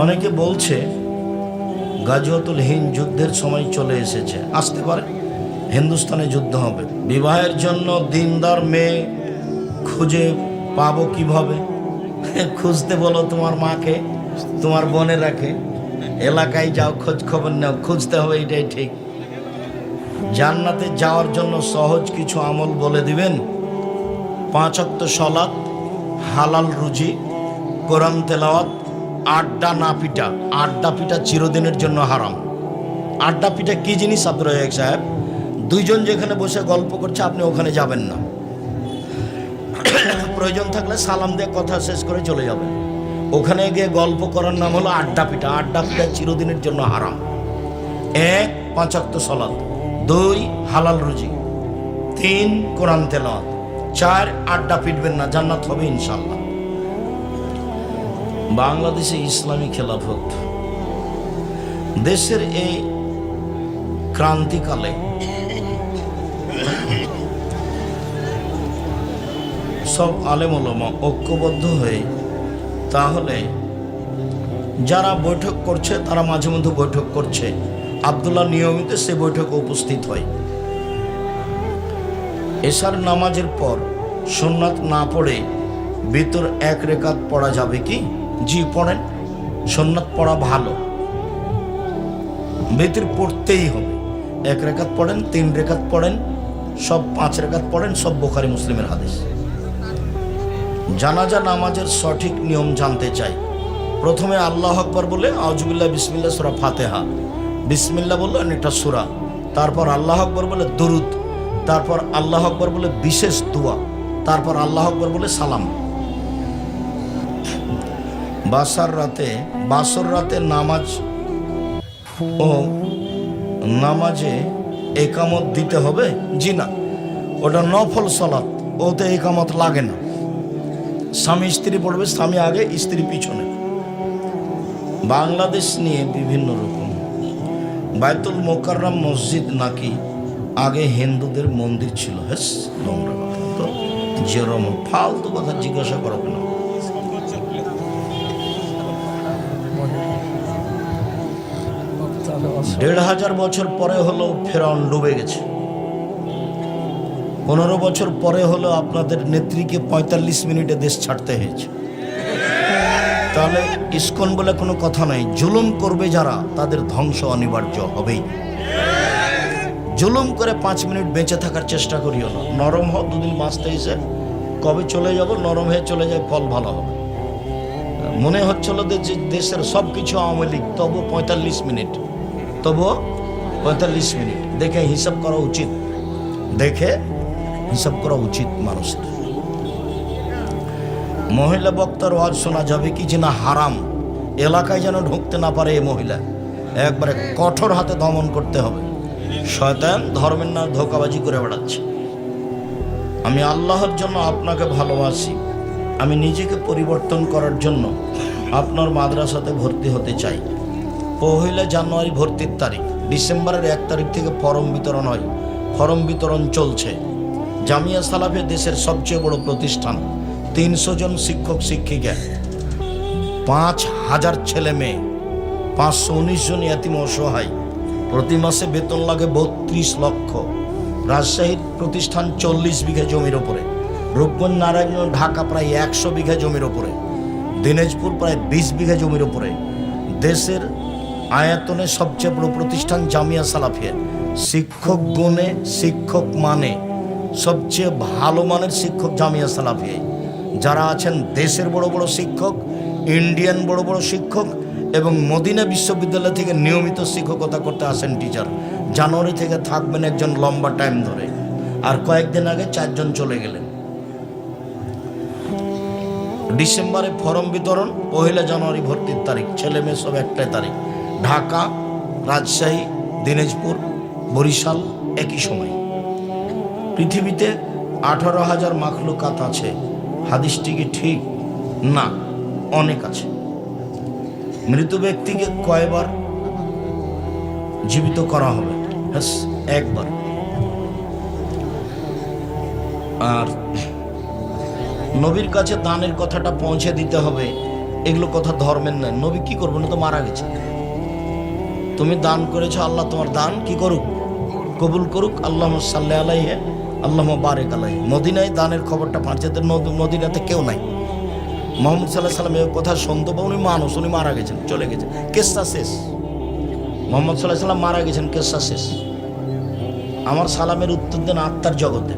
অনেকে বলছে গাজওয়াতুল হিন্দ যুদ্ধের সময় চলে এসেছে, আসতে পারে, হিন্দুস্তানে যুদ্ধ হবে। বিবাহের জন্য দিনদার মেয়ে খুঁজে পাবো কিভাবে? খুঁজতে বলো তোমার মাকে, তোমার বোনে রাখে, এলাকায় যাও, খোঁজ খবর নাও, খুঁজতে হবে, এটাই ঠিক। জান্নাতে যাওয়ার জন্য সহজ কিছু আমল বলে দিবেন? 5 ওয়াক্ত সালাত, হালাল রুজি, কোরআন তেলাওয়াত, আড্ডা না পিটা। আড্ডা পিটা চিরদিনের জন্য হারাম। আড্ডা পিটা কি জিনিস আব্দুর রাজ্জাক সাহেব? দুইজন যেখানে বসে গল্প করছে আপনি ওখানে যাবেন না। প্রয়োজন থাকলে সালাম দিয়ে কথা শেষ করে চলে যাবেন। ওখানে গিয়ে গল্প করার নাম হলো আড্ডা পিটা। আড্ডা পিটা চিরদিনের জন্য হারাম। 1 5 ওয়াক্ত সালাত, 2 হালাল রুজি, 3 কোরআন তেলাওয়াত, 4 আড্ডা পিটবেন না, জান্নাত হবে ইনশাআল্লাহ। বাংলাদেশে ইসলামী খেলাফত দেশের এই ক্রান্তিকালে সব আলেম ওলামা ঐক্যবদ্ধ হয়ে, তাহলে যারা বৈঠক করছে তারা মাঝে মধ্যে বৈঠক করছে, আব্দুল্লাহ নিয়মিত সে বৈঠকে উপস্থিত হয়। এশার নামাজের পর সুন্নাত না পড়ে ভিতর 1 রেকাত পড়া যাবে কি? জি পড়েন, সুন্নাত পড়া ভালো, ভিতর পড়তেই হবে। 1 রেকাত পড়েন, 3 রেকাত পড়েন, সব 5 রেকাত পড়েন, সব বুখারী মুসলিমের হাদিস। জানাজা নামাজের সঠিক নিয়ম জানতে চাই। প্রথমে আল্লাহ আকবার বলে আউযুবিল্লাহ বিসমিল্লাহ সূরা ফাতিহা, বিসমিল্লাহ বললো একটা সূরা, তারপর আল্লাহ আকবার বলে দরুদ, তারপর আল্লাহ আকবার বলে বিশেষ দোয়া, তারপর আল্লাহ আকবার বলে সালাম। বাসর রাতে নামাজ ও নামাজে একামত দিতে হবে? জি না, ওটা নফল সালাত, ওতে একামত লাগে না। স্বামী স্ত্রী পড়বে, স্বামী আগে স্ত্রী পিছনে। বাংলাদেশ নিয়ে বিভিন্ন রকম। বাইতুল মোকাররম মসজিদ নাকি আগে হিন্দুদের মন্দির ছিল। হ্যাঁ, নোংরা কথা তো, যেরকম ফালতু কথা জিজ্ঞাসা করো কেন? 1500 বছর পরে হলো ফেরাউন ডুবে গেছে। 15 বছর পরে হলো আপনাদের নেত্রীকে 45 মিনিটে দেশ ছাড়তে হয়েছে। তাহলে ইসকন বলে কোনো কথা নাই। জুলুম করবে যারা, তাদের ধ্বংস অনিবার্য হবেই। জুলুম করে 5 মিনিট বেঁচে থাকার চেষ্টা করিও না। নরম হও, 2 দিন বাঁচতে এসে কবে চলে যাব, নরম হয়ে চলে যায়, ফল ভালো হবে। মনে হচ্ছিল যে দেশের সব কিছু আওয়ামী লীগ, তবু 45 মিনিট, তবুও 45 মিনিট। দেখে হিসাব করা উচিত, দেখে হিসাব করা উচিত মানুষের। মহিলা বক্তার ওয়াজ শোনা যাবে কি? যে না, হারাম। এলাকায় যেন ঢুকতে না পারে এই মহিলা, একবারে কঠোর হাতে দমন করতে হবে। শয়তান ধর্মের নাম ধোঁকাবাজি করে বেড়াচ্ছে। আমি আল্লাহর জন্য আপনাকে ভালোবাসি, আমি নিজেকে পরিবর্তন করার জন্য আপনার মাদ্রাসাতে ভর্তি হতে চাই। 1 জানুয়ারি ভর্তির তারিখ, ডিসেম্বরের 1 তারিখ থেকে ফরম বিতরণ হয়। ফরম বিতরণ চলছে। জামিয়া সালাফিয়া দেশের সবচেয়ে বড় প্রতিষ্ঠান। 300 জন শিক্ষক শিক্ষিকা, 5000 ছেলে মেয়ে, 519 জন ইয়াতিম অসহায়। প্রতি মাসে বেতন লাগে 32 লক্ষ। রাজশাহীর প্রতিষ্ঠান 40 বিঘা জমির ওপরে, রূপগঞ্জ নারায়ণগঞ্জ ঢাকা প্রায় 100 বিঘা জমির ওপরে, দিনাজপুর প্রায় 20 বিঘা জমির ওপরে। দেশের আয়তনে সবচেয়ে বড় প্রতিষ্ঠান জামিয়া সালাফিয়া। শিক্ষক গুণে, শিক্ষক মানে সবচেয়ে ভালো মানের শিক্ষক জামিয়া সালাফিয়া। যারা আছেন দেশের বড় বড় শিক্ষক, ইন্ডিয়ান বড় বড় শিক্ষক এবং মদিনা বিশ্ববিদ্যালয় থেকে নিয়মিত শিক্ষকতা করতে আসেন টিচার। জানুয়ারি থেকে থাকবেন একজন লম্বা টাইম ধরে, আর কয়েকদিন আগে 4 জন চলে গেলেন। ডিসেম্বরে ফরম বিতরণ, 1 জানুয়ারি ভর্তির তারিখ। ছেলে মেয়ে সব একটাই তারিখ। ঢাকা, রাজশাহী, দিনাজপুর, বরিশাল একই সময়। পৃথিবীতে 18,000 মাখলুকাত আছে। হাদিসটি কি ঠিক? না, অনেক আছে। মৃত ব্যক্তিকে কয়বার জীবিত করা হবে? একবার। আর নবীর কাছে দানের কথাটা পৌঁছে দিতে হবে। এগুলো কথা ধর্মের নয়। নবী কি করবো না, তো মারা গেছে। তুমি দান করেছো, আল্লাহ তোমার দান কি করুক, কবুল করুক। আল্লাহুম্মা সাল্লি আলাইহি আল্লাহুম্মা বারিক আলাইহি। মদিনায় দানের খবরটা পাঁচেতে, মদিনাতে কেউ নাই। মুহাম্মদ সাল্লাল্লাহু আলাইহি ওয়াসাল্লাম এই কথা শুনতো, বা উনি মানুষ, উনি মারা গেছেন, চলে গেছেন, কেসটা শেষ। মুহাম্মদ সাল্লাল্লাহু আলাইহি ওয়াসাল্লাম মারা গেছেন, কেসটা শেষ। আমার সালামের উত্তর দেন আত্মার জগতে।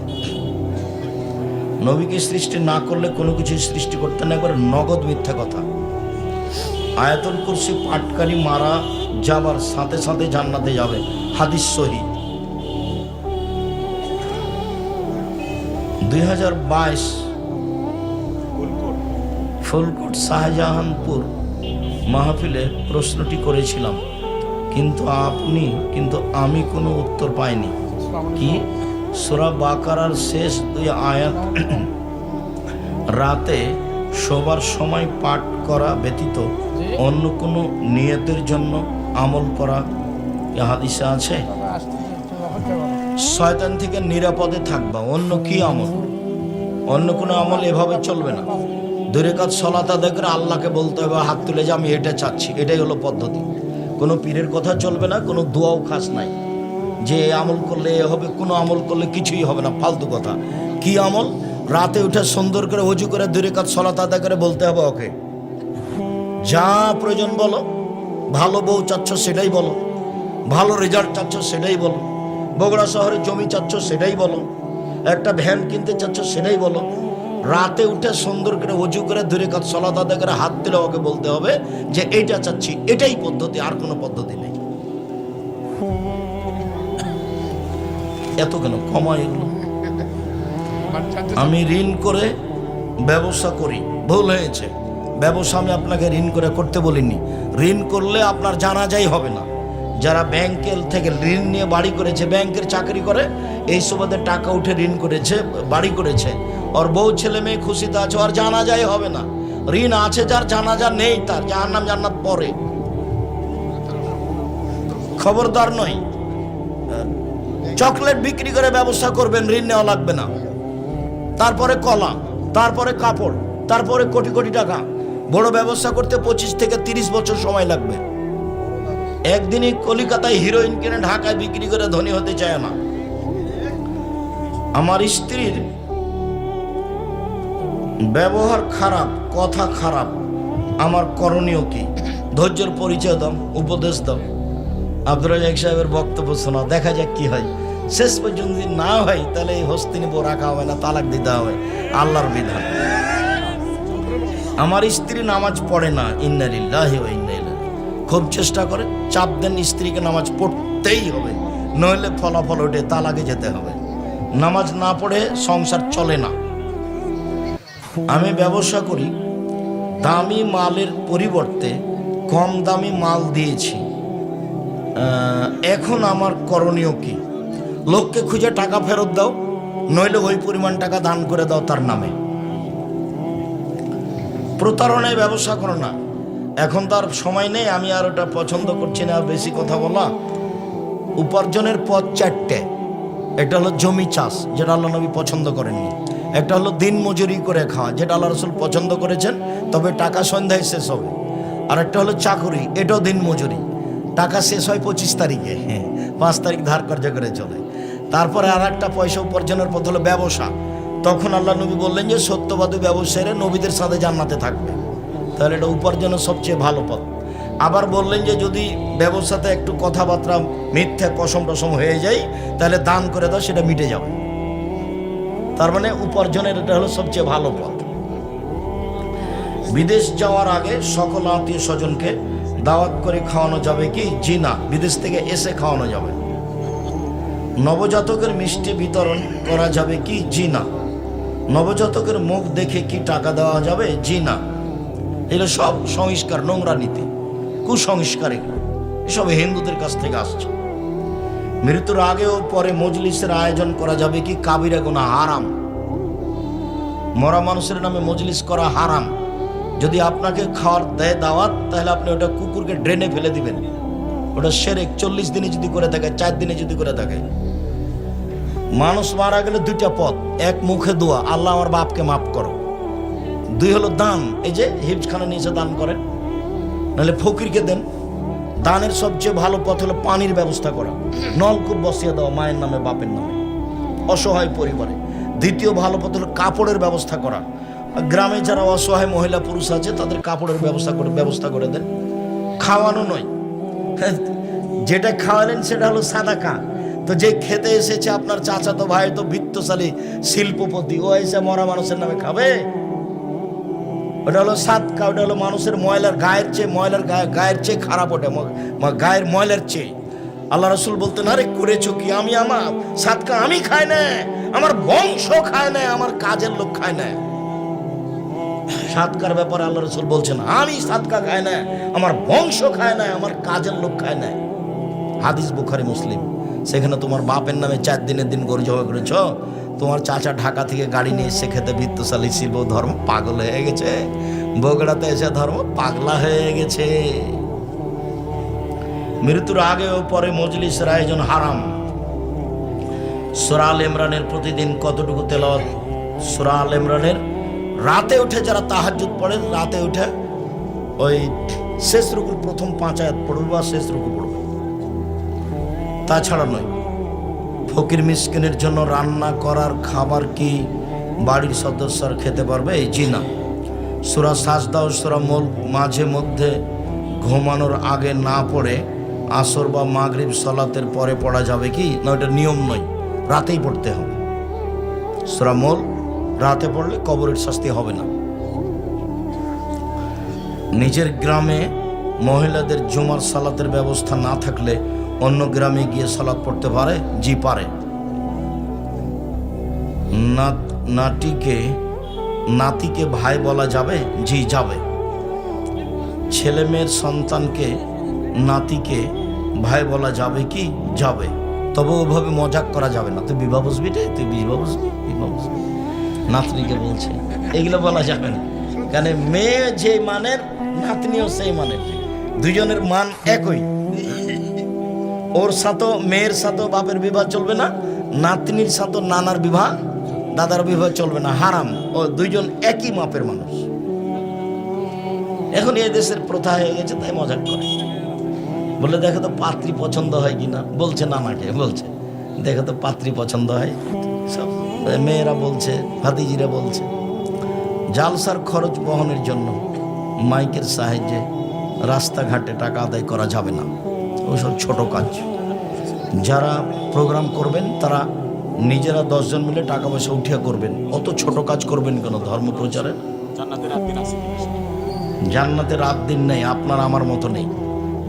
নবীকে সৃষ্টি না করলে কোনো কিছু সৃষ্টি করতে না, করে নগদ মিথ্যা কথা। আয়াতুল কুরসি পাটকারী মারা যাবার সাথে সাথে জান্নাতে যাবে, হাদিস সহিহ। 2022 ফুলকোট শাহজাহানপুর মাহফিলে প্রশ্নটি করেছিলাম, কিন্তু আমি কোনো উত্তর পাইনি। কি? সূরা বাকারার শেষ 2 আয়াত রাতে শোবার সময় পাঠ করা ব্যতীত অন্য কোনো নিয়তের জন্য আমল করা এ হাদিসে আছে? শয়তান থেকে নিরাপদে থাকবা। অন্য কি আমল? অন্য কোনো আমল এভাবে চলবে না। 2 রাকাত সালাত আদায় করে আল্লাহকে বলতে হবে, হাত তুলে যে আমি এটা চাচ্ছি, এটাই হলো পদ্ধতি। কোনো পীরের কথা চলবে না, কোনো দোয়াও খাস নাই যে আমল করলে হবে, কোনো আমল করলে কিছুই হবে না, ফালতু কথা। কি আমল? রাতে উঠে সুন্দর করে ওযু করে 2 রাকাত সালাত আদায় করে বলতে হবে, ওকে যা প্রয়োজন বলো। ভালো বউ চাচ্ছ সেটাই বলো, ভালো রেজাল্ট চাচ্ছ সেটাই বলো, বগুড়া শহরে জমি চাচ্ছ সেটাই বলো, একটা ভ্যান কিনতে চাচ্ছ সেটাই বলো। রাতে উঠে সুন্দর করে ওযু করে 2 রাকাত সালাত আদায় করে হাত তুলে ওকে বলতে হবে যে এইটা চাচ্ছি, এটাই পদ্ধতি, আর কোনো পদ্ধতি নেই। এত কেন কমায় এগুলো? আমি ঋণ করে ব্যবসা করি, ভুল হয়েছে। ব্যবসা আমি আপনাকে ঋণ করে করতে বলিনি। ঋণ করলে আপনার জানাজাই হবে না। যারা ব্যাংকের থেকে ঋণ নিয়ে বাড়ি করেছে, ব্যাংকের চাকরি করে, এই সুবাদে টাকা উঠে ঋণ করেছে, বাড়ি করেছে, ওর বউ ছেলে মেয়ে খুশিতে আছে, আর জানাজাই হবে না। ঋণ আছে যার, জানাজা নেই তার, জাহান্নাম জান্নাত পরে। খবরদার নয়। চকলেট বিক্রি করে ব্যবসা করবেন, ঋণ নেওয়া লাগবে না। তারপরে কলা, তারপরে কাপড়, তারপরে কোটি কোটি টাকা। বড় ব্যবসা করতে 25 থেকে 30 বছর সময় লাগবে। একদিনই কলিকাতায় হিরোইন কিনে ঢাকায় বিক্রি করে ধনী হতে চায় না। আমার স্ত্রীর ব্যবহার খারাপ, কথা খারাপ, আমার করণীয় কি? ধৈর্যের পরিচয় দাও, উপদেশ দাও। আব্দুর রাজ্জাক সাহেবের বক্তব্য শোনাও, দেখা যাক কি হয়। শেষ পর্যন্ত যদি না হয় তাহলে এই হস্তিনী বউ রাখা হবে না, তালাক দিতে হবে, আল্লাহর বিধান। আমার স্ত্রী নামাজ পড়ে না, ইন্না লিল্লাহি ওয়া ইন্না ইলাইহি। খুব চেষ্টা করে, চাপ দেন স্ত্রীকে নামাজ পড়তেই হবে, নইলে ফলাফল ওঠে তালাকে যেতে হবে। নামাজ না পড়ে সংসার চলে না। আমি ব্যবসা করি, দামি মালের পরিবর্তে কম দামি মাল দিয়েছি। এখন আমার করণীয় কি? লোককে খুঁজে টাকা ফেরত দাও, নইলে ওই পরিমাণ টাকা দান করে দাও তার নামে। প্রতারণায় ব্যবসা করো না। এখন তার সময় নেই, আমি আর ওটা পছন্দ করছি না বেশি কথা বলা। উপার্জনের পথ 4টে। একটা হলো জমি চাষ, যেটা আল্লাহ নবী পছন্দ করেননি। একটা হলো দিন মজুরি করে খাওয়া, যেটা আল্লাহ রসুল পছন্দ করেছেন, তবে টাকা সন্ধ্যায় শেষ হবে। আর একটা হলো চাকুরি, এটাও দিন মজুরি, টাকা শেষ হয় 25 তারিখে, 5 তারিখ ধার কর্য করে চলে। তারপরে আর একটা পয়সা উপার্জনের পথ হলো ব্যবসা। তখন আল্লাহ নবী বললেন যে সত্যবাদী ব্যবসায়ীরা নবীদের সাথে জান্নাতে থাকবে। তাহলে এটা উপার্জনের সবচেয়ে ভালো পথ। আবার বললেন যে যদি ব্যবসাতে একটু কথাবার্তা মিথ্যা কসম টসম হয়ে যায়, তাহলে দান করে দাও, সেটা মিটে যাবে। তার মানে উপার্জনের এটা হলো সবচেয়ে ভালো পথ। বিদেশ যাওয়ার আগে সকল আত্মীয় স্বজনকে দাওয়াত করে খাওয়ানো যাবে কি? জি না। বিদেশ থেকে এসে খাওয়ানো যাবে। নবজাতকের মিষ্টি বিতরণ করা যাবে কি? জি না। নবজাতকের মুখ দেখে কি টাকা দেওয়া যাবে? জি না। এগুলো সব সংস্কার, নোংরা নীতি, কুসংস্কার। এসব হিন্দুদের কাছ থেকে আসছে। মৃত্যুর আগে ও পরে মজলিসের আয়োজন করা যাবে কি? কাবিরা গুনাহ, হারাম। মরা মানুষের নামে মজলিস করা হারাম। যদি আপনাকে খাওয়ার দেয় দাওয়াত, তাহলে আপনি ওটা কুকুরকে ড্রেনে ফেলে দিবেন। ওটা শিরক। 40 দিনে যদি করে থাকে, 4 দিনে যদি করে থাকে। মানুষ মারা গেলে 2টা পথ। এক, মুখে দোয়া, আল্লাহ আমার বাপকে মাফ করো। 2 হলো দান, এই যে হিফজখানা নিচে দান করেন, নাহলে ফকিরকে দেন। দানের সবচেয়ে ভালো পথ হলো পানির ব্যবস্থা করা, নলকূপ বসিয়ে দেওয়া মায়ের নামে বাপের নামে অসহায় পরিবারে। দ্বিতীয় ভালো পথ হলো কাপড়ের ব্যবস্থা করা, গ্রামে যারা অসহায় মহিলা পুরুষ আছে তাদের কাপড়ের ব্যবস্থা করে দেন। খাওয়ানো নয়, যেটা খাওয়ালেন সেটা হলো সাদাকা। তো যে খেতে এসেছে আপনার চাচাতো ভাই তো বৃত্তশালী শিল্পপতি, ও এসে মরা মানুষের নামে খাবে? ওটা হলো সাদকা, ওটা হলো মানুষের ময়লার গায়ের চেয়ে খারাপ, ওটা গায়ের ময়লার চেয়ে। আল্লাহ রাসূল বলতেন, আরে করেছো কি? আমি আমার সাদকা আমি খাই না, আমার বংশ খায় না, আমার কাজের লোক খায় না। সাদকার ব্যাপারে আল্লাহ রাসূল বলছেন, আমি সাদকা খাই না, আমার বংশ খায় না, আমার কাজের লোক খায় না। হাদিস বুখারী মুসলিম। সেখানে তোমার বাপের নামে 4 দিনের দিন গরু জবাই করেছ, তোমার চাচা ঢাকা থেকে গাড়ি নিয়ে এসে খেতে বৃত্তশালী শিল্প, ধর্ম পাগল হয়ে গেছে। বগুড়াতে এসে ধর্ম পাগলা হয়ে গেছে। মৃত্যুর আগে ও পরে মজলিসের আয়োজন হারাম। সূরা আল ইমরানের প্রতিদিন কতটুকু তেলাওয়াত? সূরা আল ইমরানের রাতে উঠে যারা তাহাজ্জুদ পড়ে, রাতে উঠে ওই শেষ রুকুর প্রথম 5 আয়াত পড়বে বা শেষ রুকু পড়বে, তাছাড়া নয়। ফকির মিসকিনের জন্য রান্না করার খাবার কি বাড়ির সদস্যরা খেতে পারবে? জি না। সূরা সাজদা ও সূরা মুলক মাঝে মধ্যে ঘুমানোর আগে না পড়ে আসর বা মাগরিব সালাতের পরে পড়া যাবে কি? না, ওটা নিয়ম নয়, রাতেই পড়তে হবে। সূরা মুলক রাতে পড়লে কবরের শাস্তি হবে না। নিজের গ্রামে মহিলাদের জুমার সালাতের ব্যবস্থা না থাকলে অন্য গ্রামে গিয়ে সালাত পড়তে পারে? জি পারে। নাতিকে ভাই বলা যাবে? জি যাবে। ছেলে মেয়ের সন্তানকে নাতিকে ভাই বলা যাবে কি? যাবে। তবে ওভাবে মজাক করা যাবে না, তুই বিবাহ বুঝবি রে, তুই বিবাহ বুঝবি। নাতনিকে বলছে, এগুলো বলা যাবে না। কারণ মেয়ে যে মানের নাতনিও সেই মানের, দুজনের মান একই। ওর সাথে মেয়ের সাথে বাপের বিবাহ চলবে না, নাতনির সাথে নানার বিবাহ দাদার বিবাহ চলবে না, হারাম। ও দুইজন একই মাপের মানুষ। এখন এই দেশের প্রথা হয়ে গেছে, তাই মজাক করে। বলে দেখো তো পাত্রী পছন্দ হয় কিনা, বলছে নানাকে, বলছে দেখো তো পাত্রী পছন্দ হয়। সব মেয়েরা বলছে, ভাতিজিরা বলছে। জালসার খরচ বহনের জন্য মাইকের সাহায্যে রাস্তাঘাটে টাকা আদায় করা যাবে না, ওসব ছোট কাজ। যারা প্রোগ্রাম করবেন তারা নিজেরা 10 জন মিলে টাকা পয়সা উঠিয়া করবেন, অত ছোট কাজ করবেন কেন? ধর্ম প্রচারে জান্নাতে রাত দিন নেই, আপনার আমার মতো নেই।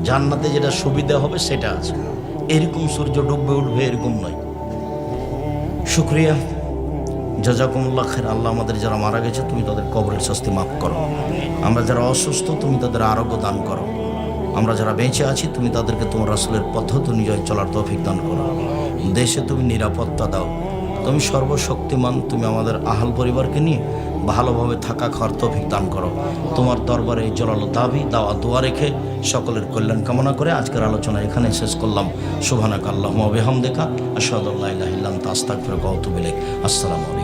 জান্নাতে যেটা সুবিধা হবে সেটা আছে, এরকম সূর্য ডুববে উঠবে এরকম নয়। শুকরিয়া, জাযাকুমুল্লাহ খাইর। আল্লাহ আমাদের যারা মারা গেছে তুমি তাদের কবরের শাস্তি মাফ করো। আমরা যারা অসুস্থ তুমি তাদের আরোগ্য দান করো। আমরা যারা বেঁচে আছি তুমি তাদেরকে তোমার রাসূলের পদ্ধতি অনুযায়ী চলার তৌফিক দান করো। দেশে তুমি নিরাপত্তা দাও। তুমি সর্বশক্তিমান, তুমি আমাদের আহাল পরিবারকে নিয়ে ভালোভাবে থাকা খাওয়ার তৌফিক দান করো। তোমার দরবারে এই জোরালো দাবি দাওয়া দোয়া রেখে সকলের কল্যাণ কামনা করে আজকের আলোচনা এখানে শেষ করলাম। সুবহানাকা আল্লাহুম্মা ওয়া বিহামদিকা আশহাদু আল্লা ইলাহা ইল্লা আনতা আস্তাগফিরুকা ওয়া আতুবু ইলাইক। আসসালামু আলাইকুম।